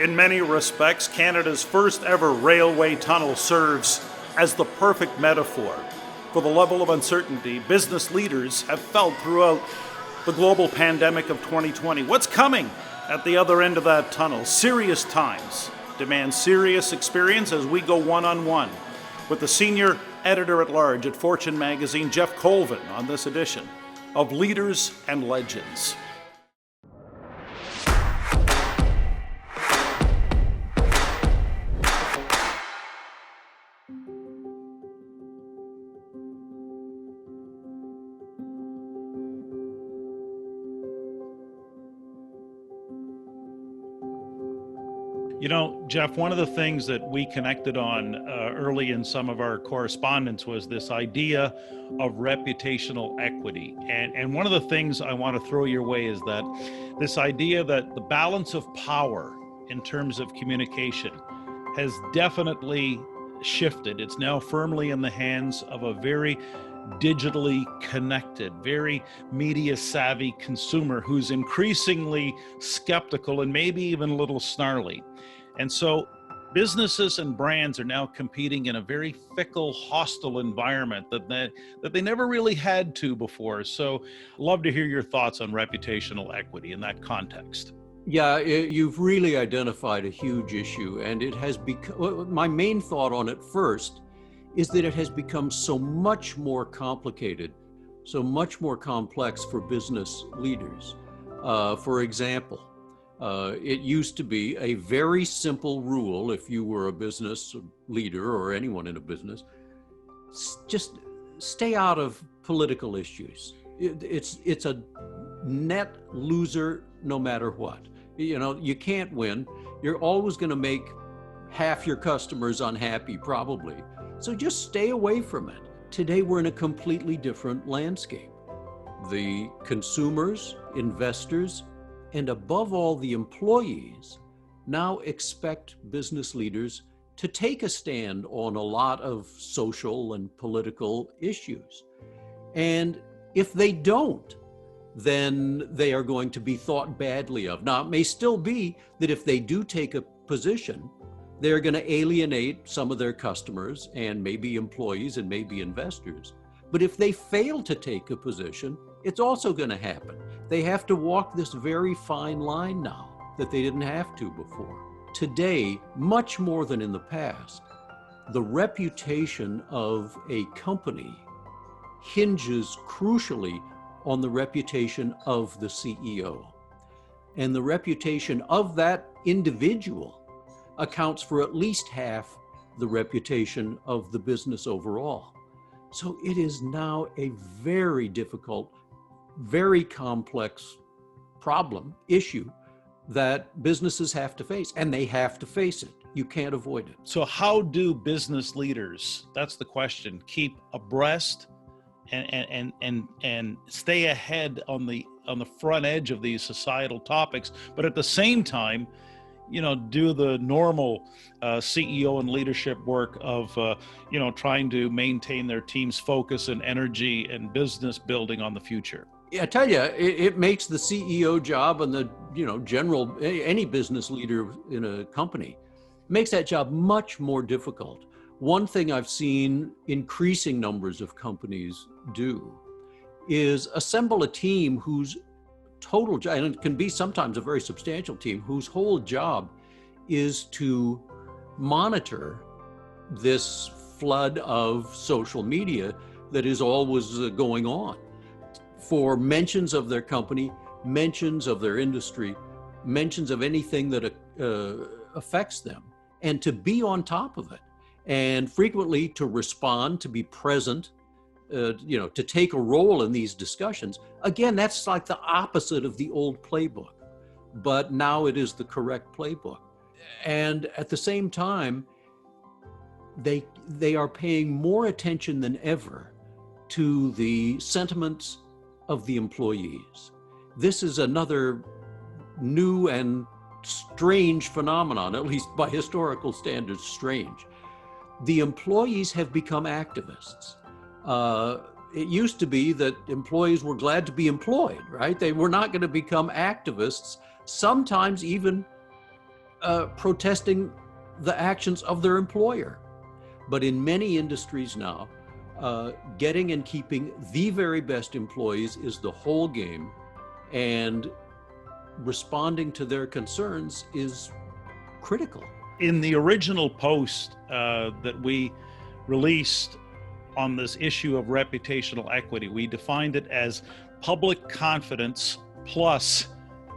In many respects, Canada's first ever railway tunnel serves as the perfect metaphor for the level of uncertainty business leaders have felt throughout the global pandemic of 2020. What's coming at the other end of that tunnel? Serious times demand serious experience as we go one-on-one with the senior editor-at-large at Fortune magazine, Geoff Colvin, on this edition of Leaders and Legends. You know, Geoff, one of the things that we connected on early in some of our correspondence was this idea of reputational equity. And one of the things I want to throw your way is that this idea that the balance of power in terms of communication has definitely shifted. It's now firmly in the hands of a very digitally connected, very media savvy consumer who's increasingly skeptical and maybe even a little snarly. And so businesses and brands are now competing in a very fickle, hostile environment that they never really had to before. So love to hear your thoughts on reputational equity in that context. Yeah, you've really identified a huge issue, and it has become, my main thought on it first is that it has become so much more complicated, so much more complex for business leaders. For example, it used to be a very simple rule if you were a business leader or anyone in a business, just stay out of political issues. It's a net loser no matter what. You know, you can't win. You're always going to make half your customers unhappy, probably. So just stay away from it. Today, we're in a completely different landscape. The consumers, investors, and above all, the employees now expect business leaders to take a stand on a lot of social and political issues. And if they don't, then they are going to be thought badly of. Now, it may still be that if they do take a position, they're going to alienate some of their customers and maybe employees and maybe investors. But if they fail to take a position, it's also going to happen. They have to walk this very fine line now that they didn't have to before. Today, much more than in the past, the reputation of a company hinges crucially on the reputation of the CEO. And the reputation of that individual accounts for at least half the reputation of the business overall. So it is now a very difficult, very complex problem, issue that businesses have to face, and they have to face it. You can't avoid it. So how do business leaders, that's the question, keep abreast and stay ahead on the front edge of these societal topics, but at the same time, you know, do the normal CEO and leadership work of, trying to maintain their team's focus and energy and business building on the future? Yeah, I tell you, it makes the CEO job and the, general, any business leader in a company, makes that job much more difficult. One thing I've seen increasing numbers of companies do is assemble a team whose total job, and it can be sometimes a very substantial team, whose whole job is to monitor this flood of social media that is always going on for mentions of their company, mentions of their industry, mentions of anything that affects them, and to be on top of it, and frequently to respond, to be present, to take a role in these discussions. Again, that's like the opposite of the old playbook, but now it is the correct playbook. And at the same time, they are paying more attention than ever to the sentiments of the employees. This is another new and strange phenomenon, at least by historical standards, strange. The employees have become activists. It used to be that employees were glad to be employed, right? They were not going to become activists, sometimes even protesting the actions of their employer. But in many industries now, getting and keeping the very best employees is the whole game, and responding to their concerns is critical. In the original post that we released on this issue of reputational equity, we defined it as public confidence plus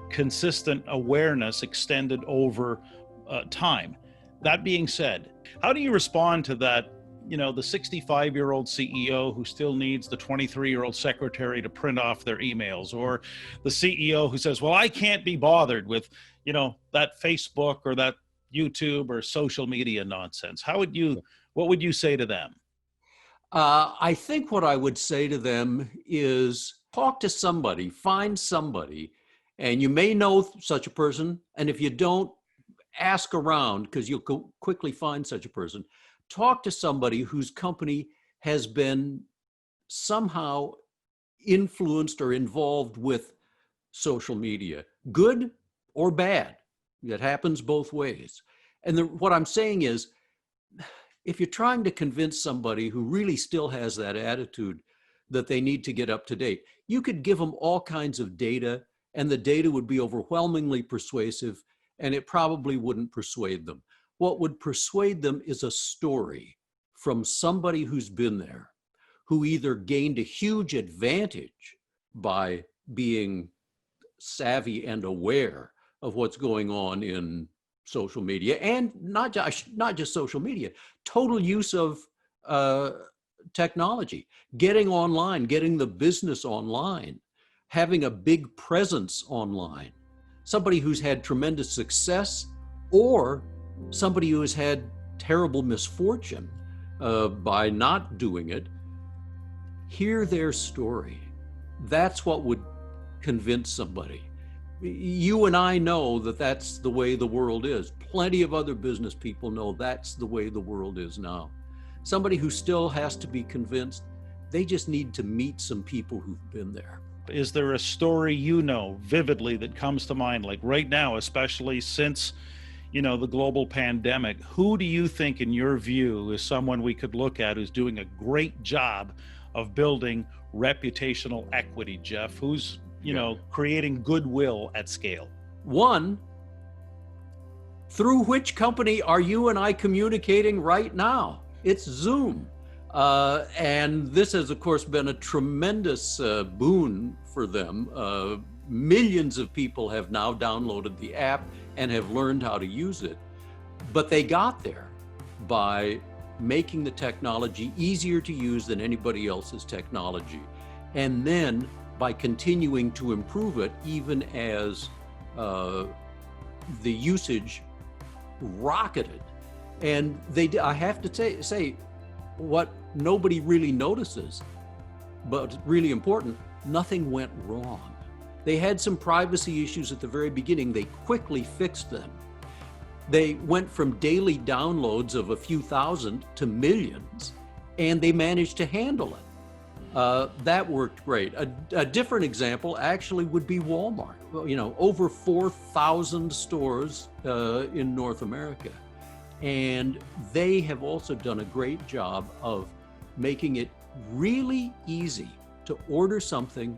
consistent awareness extended over time. That being said, how do you respond to that? You know, the 65-year-old CEO who still needs the 23-year-old secretary to print off their emails, or the CEO who says, well, I can't be bothered with, you know, that Facebook or that YouTube or social media nonsense. What would you say to them? I think what I would say to them is talk to somebody, find somebody, and you may know such a person. And if you don't, ask around, because you'll quickly find such a person. Talk to somebody whose company has been somehow influenced or involved with social media, good or bad. It happens both ways. And what I'm saying is, if you're trying to convince somebody who really still has that attitude that they need to get up to date, you could give them all kinds of data, and the data would be overwhelmingly persuasive, and it probably wouldn't persuade them. What would persuade them is a story from somebody who's been there, who either gained a huge advantage by being savvy and aware of what's going on in social media, and not just social media, total use of technology, getting online, getting the business online, having a big presence online, somebody who's had tremendous success, or somebody who has had terrible misfortune by not doing it. Hear their story. That's what would convince somebody. You and I know that that's the way the world is. Plenty of other business people know that's the way the world is now. Somebody who still has to be convinced, they just need to meet some people who've been there. Is there a story you know vividly that comes to mind, like right now, especially since, you know, the global pandemic? Who do you think, in your view, is someone we could look at who's doing a great job of building reputational equity, Geoff? Who's, you know, creating goodwill at scale? One, through which company are you and I communicating right now? It's Zoom. And this has, of course, been a tremendous boon for them. Millions of people have now downloaded the app and have learned how to use it. But they got there by making the technology easier to use than anybody else's technology. And then by continuing to improve it, even as the usage rocketed. And I have to say, what nobody really notices, but really important, nothing went wrong. They had some privacy issues at the very beginning. They quickly fixed them. They went from daily downloads of a few thousand to millions, and they managed to handle it. That worked great. A different example actually would be Walmart. Well, you know, over 4,000 stores in North America. And they have also done a great job of making it really easy to order something,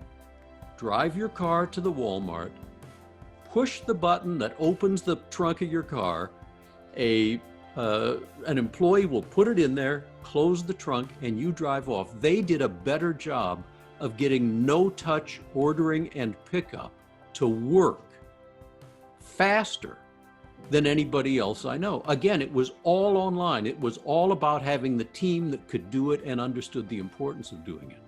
drive your car to the Walmart, push the button that opens the trunk of your car, an employee will put it in there, close the trunk, and you drive off. They did a better job of getting no-touch ordering and pickup to work faster than anybody else I know. Again, it was all online. It was all about having the team that could do it and understood the importance of doing it.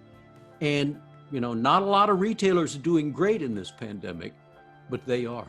And, you know, not a lot of retailers are doing great in this pandemic, but they are.